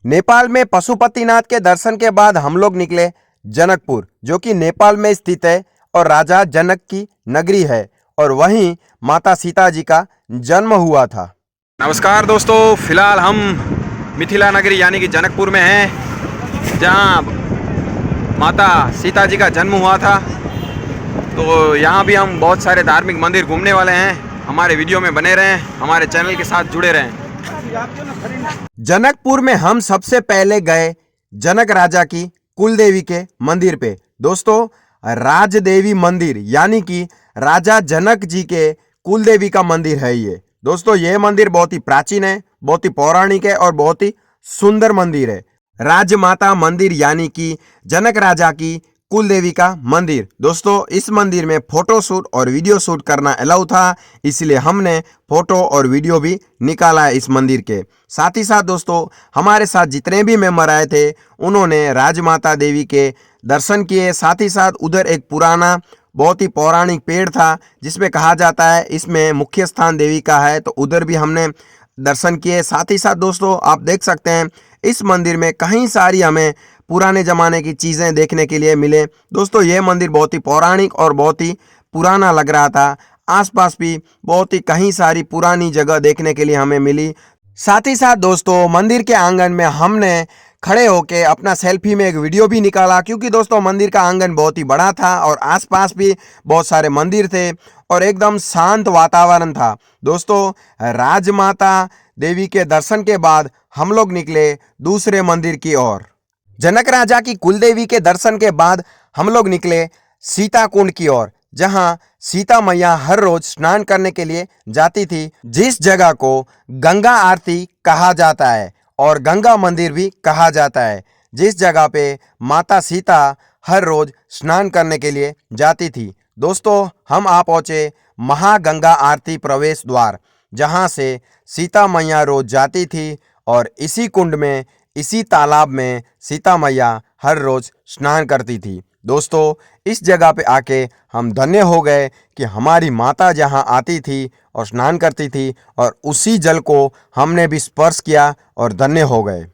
नेपाल में पशुपतिनाथ के दर्शन के बाद हम लोग निकले जनकपुर, जो कि नेपाल में स्थित है और राजा जनक की नगरी है और वहीं माता सीता जी का जन्म हुआ था। नमस्कार दोस्तों, फिलहाल हम मिथिला नगरी यानी कि जनकपुर में हैं, जहां माता सीता जी का जन्म हुआ था। तो यहाँ भी हम बहुत सारे धार्मिक मंदिर घूमने वाले हैं। हमारे वीडियो में बने रहें, हमारे चैनल के साथ जुड़े रहें। जनकपुर में हम सबसे पहले गए जनक राजा की कुलदेवी के मंदिर पे। दोस्तों, राजदेवी मंदिर यानी कि राजा जनक जी के कुलदेवी का मंदिर है ये। दोस्तों, ये मंदिर बहुत ही प्राचीन है, बहुत ही पौराणिक है और बहुत ही सुंदर मंदिर है। राजमाता मंदिर यानी कि जनक राजा की कुलदेवी का मंदिर। दोस्तों, इस मंदिर में फोटो शूट और वीडियो शूट करना अलाउ था, इसलिए हमने फोटो और वीडियो भी निकाला है इस मंदिर के। साथ ही साथ दोस्तों, हमारे साथ जितने भी मेंबर आए थे उन्होंने राजमाता देवी के दर्शन किए। साथ ही साथ उधर एक पुराना बहुत ही पौराणिक पेड़ था जिसमें कहा जाता है इसमें मुख्य स्थान देवी का है, तो उधर भी हमने दर्शन किए। साथ ही साथ दोस्तों, आप देख सकते हैं इस मंदिर में कई सारी हमें पुराने ज़माने की चीज़ें देखने के लिए मिले। दोस्तों, यह मंदिर बहुत ही पौराणिक और बहुत ही पुराना लग रहा था। आसपास भी बहुत ही कई सारी पुरानी जगह देखने के लिए हमें मिली। साथ ही साथ दोस्तों, मंदिर के आंगन में हमने खड़े होके अपना सेल्फी में एक वीडियो भी निकाला, क्योंकि दोस्तों मंदिर का आंगन बहुत ही बड़ा था और आसपास भी बहुत सारे मंदिर थे और एकदम शांत वातावरण था। दोस्तों, राजमाता देवी के दर्शन के बाद हम लोग निकले दूसरे मंदिर की ओर। जनक राजा की कुलदेवी के दर्शन के बाद हम लोग निकले सीता कुंड की ओर, जहां सीता मैया हर रोज स्नान करने के लिए जाती थी, जिस जगह को गंगा आरती कहा जाता है और गंगा मंदिर भी कहा जाता है, जिस जगह पे माता सीता हर रोज स्नान करने के लिए जाती थी। दोस्तों, हम आ पहुंचे महागंगा आरती प्रवेश द्वार, जहां से सीता मैया रोज जाती थी और इसी कुंड में, इसी तालाब में सीता मैया हर रोज स्नान करती थी। दोस्तों, इस जगह पे आके हम धन्य हो गए कि हमारी माता जहां आती थी और स्नान करती थी और उसी जल को हमने भी स्पर्श किया और धन्य हो गए।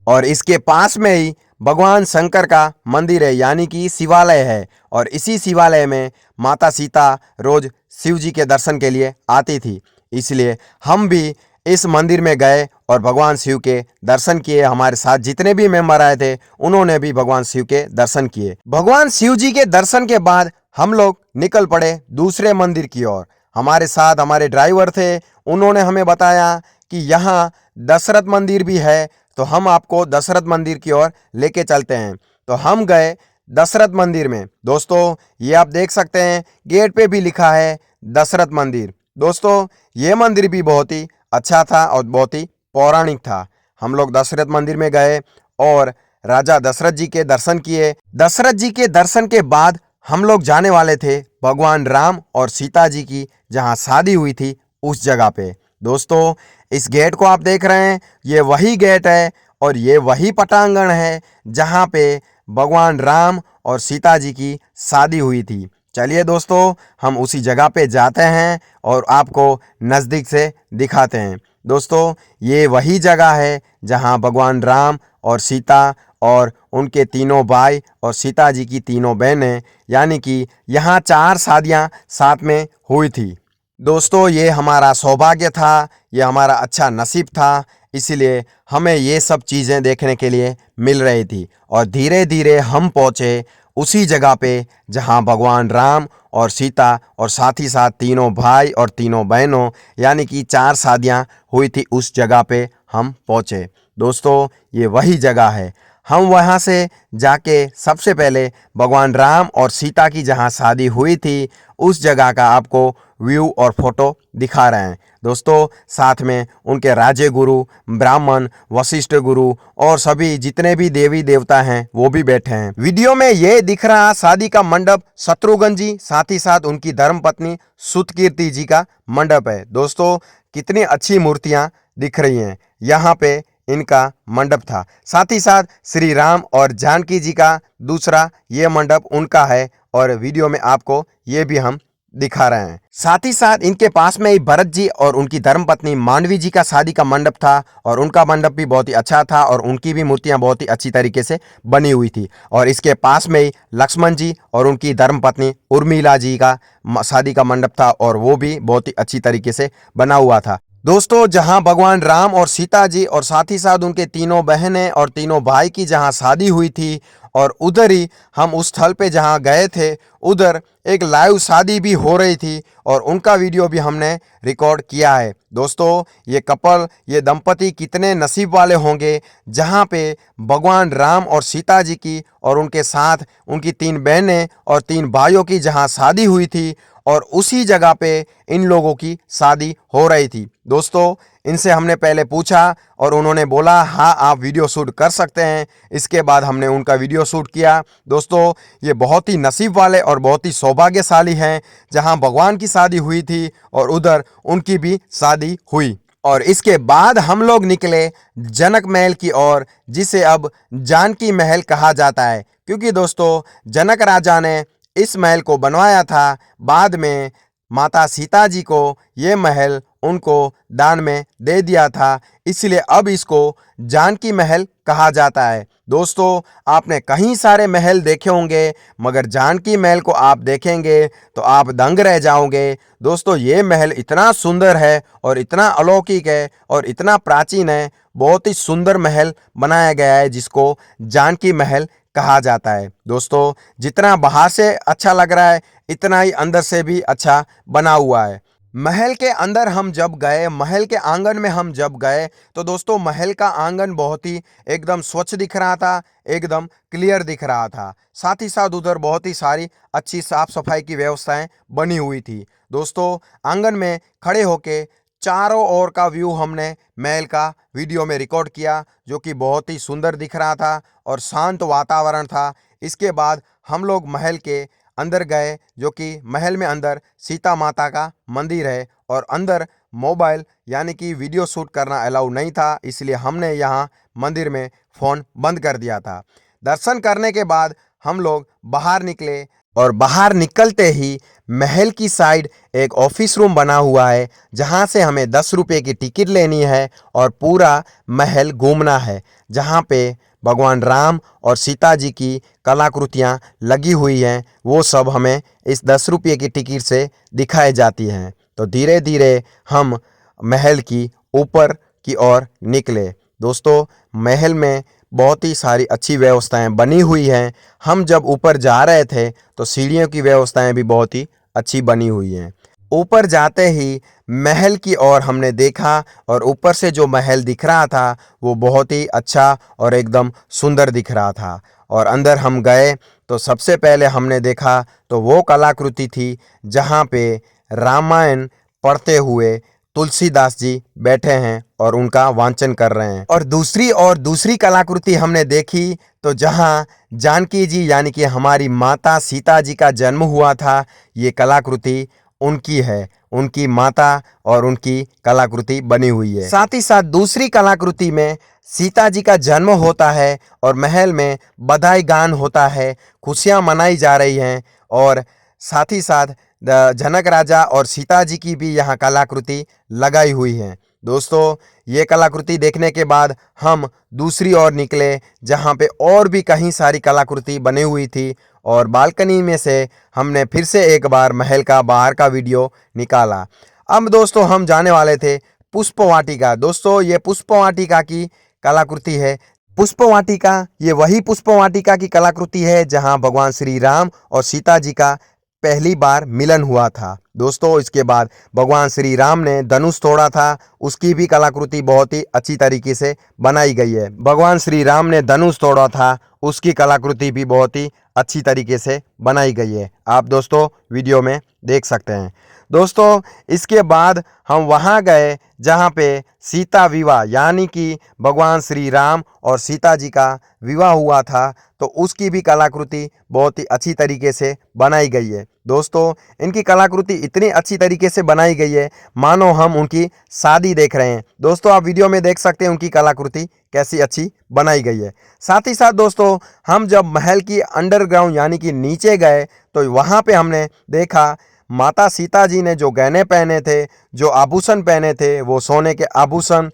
और इसके पास में ही भगवान शंकर का मंदिर है यानी कि शिवालय है, और इसी शिवालय में माता सीता रोज शिव जी के दर्शन के लिए आती थी, इसलिए हम भी इस मंदिर में गए और भगवान शिव के दर्शन किए। हमारे साथ जितने भी मेंबर आए थे उन्होंने भी भगवान शिव के दर्शन किए। भगवान शिव जी के दर्शन के बाद हम लोग निकल पड़े दूसरे मंदिर की ओर। हमारे साथ हमारे ड्राइवर थे, उन्होंने हमें बताया कि यहाँ दशरथ मंदिर भी है, तो हम आपको दशरथ मंदिर की ओर लेके चलते हैं। तो हम गए दशरथ मंदिर में। दोस्तों, ये आप देख सकते हैं गेट पे भी लिखा है दशरथ मंदिर। दोस्तों, ये मंदिर भी बहुत ही अच्छा था और बहुत ही पौराणिक था। हम लोग दशरथ मंदिर में गए और राजा दशरथ जी के दर्शन किए। दशरथ जी के दर्शन के बाद हम लोग जाने वाले थे भगवान राम और सीता जी की जहां शादी हुई थी उस जगह पे। दोस्तों, इस गेट को आप देख रहे हैं, ये वही गेट है और ये वही पटांगण है जहां पे भगवान राम और सीता जी की शादी हुई थी। चलिए दोस्तों, हम उसी जगह पे जाते हैं और आपको नज़दीक से दिखाते हैं। दोस्तों, ये वही जगह है जहां भगवान राम और सीता और उनके तीनों भाई और सीता जी की तीनों बहनें, यानी कि यहाँ 4 शादियाँ साथ में हुई थी। दोस्तों, ये हमारा सौभाग्य था, ये हमारा अच्छा नसीब था, इसलिए हमें ये सब चीज़ें देखने के लिए मिल रही थी। और धीरे धीरे हम पहुँचे उसी जगह पे जहां भगवान राम और सीता और साथ ही साथ तीनों भाई और तीनों बहनों यानी कि 4 शादियां हुई थी, उस जगह पे हम पहुंचे। दोस्तों, ये वही जगह है। हम वहां से जाके सबसे पहले भगवान राम और सीता की जहां शादी हुई थी उस जगह का आपको व्यू और फोटो दिखा रहे हैं। दोस्तों, साथ में उनके राजे गुरु, ब्राह्मण, वशिष्ठ गुरु और सभी जितने भी देवी देवता हैं वो भी बैठे हैं। वीडियो में ये दिख रहा शादी का मंडप शत्रुघ्न जी, साथ ही साथ उनकी धर्मपत्नी सुतकीर्ति जी का मंडप है। दोस्तों, कितनी अच्छी मूर्तियां दिख रही हैं। यहाँ पे इनका मंडप था। साथ ही साथ श्री राम और जानकी जी का दूसरा ये मंडप उनका है और वीडियो में आपको ये भी हम दिखा रहे हैं। साथ ही साथ इनके पास में ही भरत जी और उनकी धर्मपत्नी मांडवी जी का शादी का मंडप था और उनका मंडप भी बहुत ही अच्छा था और उनकी भी मूर्तियां बहुत ही अच्छी तरीके से बनी हुई थी। और इसके पास में ही लक्ष्मण जी और उनकी धर्मपत्नी उर्मिला जी का शादी का मंडप था और वो भी बहुत ही अच्छी तरीके से बना हुआ था। दोस्तों, जहां भगवान राम और सीता जी और साथ ही साथ उनके तीनों बहनें और तीनों भाई की जहां शादी हुई थी और उधर ही हम उस स्थल पे जहां गए थे, उधर एक लाइव शादी भी हो रही थी और उनका वीडियो भी हमने रिकॉर्ड किया है। दोस्तों, ये कपल, ये दंपति कितने नसीब वाले होंगे जहां पे भगवान राम और सीता जी की और उनके साथ उनकी 3 बहनें और 3 भाइयों की जहां शादी हुई थी और उसी जगह पे इन लोगों की शादी हो रही थी। दोस्तों, इनसे हमने पहले पूछा और उन्होंने बोला हाँ, आप वीडियो शूट कर सकते हैं। इसके बाद हमने उनका वीडियो शूट किया। दोस्तों, ये बहुत ही नसीब वाले और बहुत ही सौभाग्यशाली हैं जहां भगवान की शादी हुई थी और उधर उनकी भी शादी हुई। और इसके बाद हम लोग निकले जनक महल की ओर, जिसे अब जानकी महल कहा जाता है, क्योंकि दोस्तों जनक राजा ने इस महल को बनवाया था। बाद में माता सीता जी को ये महल उनको दान में दे दिया था, इसलिए अब इसको जानकी महल कहा जाता है। दोस्तों, आपने कई सारे महल देखे होंगे मगर जानकी महल को आप देखेंगे तो आप दंग रह जाओगे। दोस्तों, ये महल इतना सुंदर है और इतना अलौकिक है और इतना प्राचीन है, बहुत ही सुंदर महल बनाया गया है जिसको जानकी महल कहा जाता है। दोस्तों, जितना बाहर से अच्छा लग रहा है इतना ही अंदर से भी अच्छा बना हुआ है। महल के अंदर हम जब गए, महल के आंगन में हम जब गए तो दोस्तों महल का आंगन बहुत ही एकदम स्वच्छ दिख रहा था, एकदम क्लियर दिख रहा था। साथ ही साथ उधर बहुत ही सारी अच्छी साफ सफाई की व्यवस्थाएं बनी हुई थी। दोस्तों, आंगन में खड़े होके चारों ओर का व्यू हमने महल का वीडियो में रिकॉर्ड किया, जो कि बहुत ही सुंदर दिख रहा था और शांत वातावरण था। इसके बाद हम लोग महल के अंदर गए, जो कि महल में अंदर सीता माता का मंदिर है और अंदर मोबाइल यानी कि वीडियो शूट करना अलाउ नहीं था, इसलिए हमने यहाँ मंदिर में फ़ोन बंद कर दिया था। दर्शन करने के बाद हम लोग बाहर निकले और बाहर निकलते ही महल की साइड एक ऑफिस रूम बना हुआ है जहाँ से हमें 10 रुपये की टिकट लेनी है और पूरा महल घूमना है, जहाँ पे भगवान राम और सीता जी की कलाकृतियाँ लगी हुई हैं, वो सब हमें इस 10 रुपये की टिकट से दिखाई जाती हैं। तो धीरे धीरे हम महल की ऊपर की ओर निकले। दोस्तों, महल में बहुत ही सारी अच्छी व्यवस्थाएं बनी हुई हैं। हम जब ऊपर जा रहे थे तो सीढ़ियों की व्यवस्थाएं भी बहुत ही अच्छी बनी हुई हैं। ऊपर जाते ही महल की ओर हमने देखा और ऊपर से जो महल दिख रहा था वो बहुत ही अच्छा और एकदम सुंदर दिख रहा था। और अंदर हम गए तो सबसे पहले हमने देखा तो वो कलाकृति थी जहाँ पे रामायण पढ़ते हुए तुलसीदास जी बैठे हैं और उनका वांचन कर रहे हैं। और दूसरी कलाकृति हमने देखी तो जहाँ जानकी जी यानी कि हमारी माता सीता जी का जन्म हुआ था, ये कलाकृति उनकी है, उनकी माता और उनकी कलाकृति बनी हुई है। साथ ही साथ दूसरी कलाकृति में सीता जी का जन्म होता है और महल में बधाई गान होता है, खुशियाँ मनाई जा रही हैं और साथ ही साथ जनक राजा और सीता जी की भी यहाँ कलाकृति लगाई हुई है। दोस्तों, ये कलाकृति देखने के बाद हम दूसरी ओर निकले जहाँ पे और भी कहीं सारी कलाकृति बनी हुई थी और बालकनी में से हमने फिर से एक बार महल का बाहर का वीडियो निकाला। अब दोस्तों हम जाने वाले थे पुष्प वाटिका। दोस्तों, ये पुष्प वाटिका की कलाकृति है। पुष्प वाटिका, ये वही पुष्प वाटिका की कलाकृति है जहाँ भगवान श्री राम और सीता जी का पहली बार मिलन हुआ था। दोस्तों, इसके बाद भगवान श्री राम ने धनुष तोड़ा था, उसकी भी कलाकृति बहुत ही अच्छी तरीके से बनाई गई है। भगवान श्री राम ने धनुष तोड़ा था, उसकी कलाकृति भी बहुत ही अच्छी तरीके से बनाई गई है। आप दोस्तों वीडियो में देख सकते हैं। दोस्तों, इसके बाद हम वहाँ गए जहाँ पे सीता विवाह यानी कि भगवान श्री राम और सीता जी का विवाह हुआ था, तो उसकी भी कलाकृति बहुत ही अच्छी तरीके से बनाई गई है। दोस्तों, इनकी कलाकृति इतनी अच्छी तरीके से बनाई गई है मानो हम उनकी शादी देख रहे हैं। दोस्तों, आप वीडियो में देख सकते हैं उनकी कलाकृति कैसी अच्छी बनाई गई है। साथ ही साथ दोस्तों, हम जब महल की अंडरग्राउंड यानी कि नीचे गए तो वहाँ पे हमने देखा माता सीता जी ने जो गहने पहने थे, जो आभूषण पहने थे, वो सोने के आभूषण,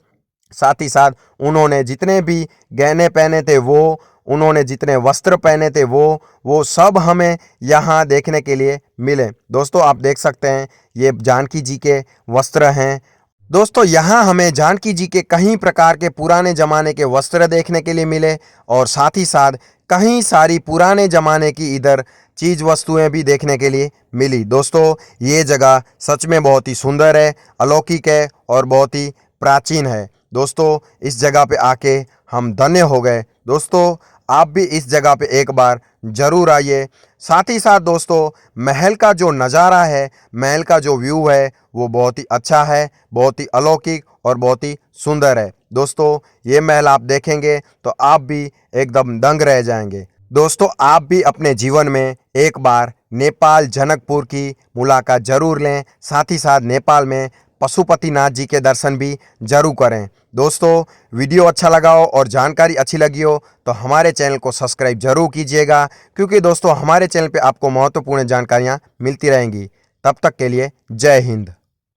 साथ ही साथ उन्होंने जितने भी गहने पहने थे वो, उन्होंने जितने वस्त्र पहने थे वो सब हमें यहाँ देखने के लिए मिले। दोस्तों आप देख सकते हैं ये जानकी जी के वस्त्र हैं। दोस्तों यहाँ हमें जानकी जी के कई प्रकार के पुराने ज़माने के वस्त्र देखने के लिए मिले और साथ ही साथ कई सारी पुराने ज़माने की इधर चीज़ वस्तुएं भी देखने के लिए मिली। दोस्तों ये जगह सच में बहुत ही सुंदर है, अलौकिक है और बहुत ही प्राचीन है। दोस्तों इस जगह पे आके हम धन्य हो गए। दोस्तों आप भी इस जगह पे एक बार ज़रूर आइए। साथ ही साथ दोस्तों महल का जो नज़ारा है, महल का जो व्यू है वो बहुत ही अच्छा है, बहुत ही अलौकिक और बहुत ही सुंदर है। दोस्तों ये महल आप देखेंगे तो आप भी एकदम दंग रह जाएंगे। दोस्तों आप भी अपने जीवन में एक बार नेपाल जनकपुर की मुलाकात जरूर लें। साथ ही साथ नेपाल में पशुपतिनाथ जी के दर्शन भी जरूर करें। दोस्तों वीडियो अच्छा लगा हो और जानकारी अच्छी लगी हो तो हमारे चैनल को सब्सक्राइब जरूर कीजिएगा, क्योंकि दोस्तों हमारे चैनल पे आपको महत्वपूर्ण जानकारियाँ मिलती रहेंगी। तब तक के लिए जय हिंद।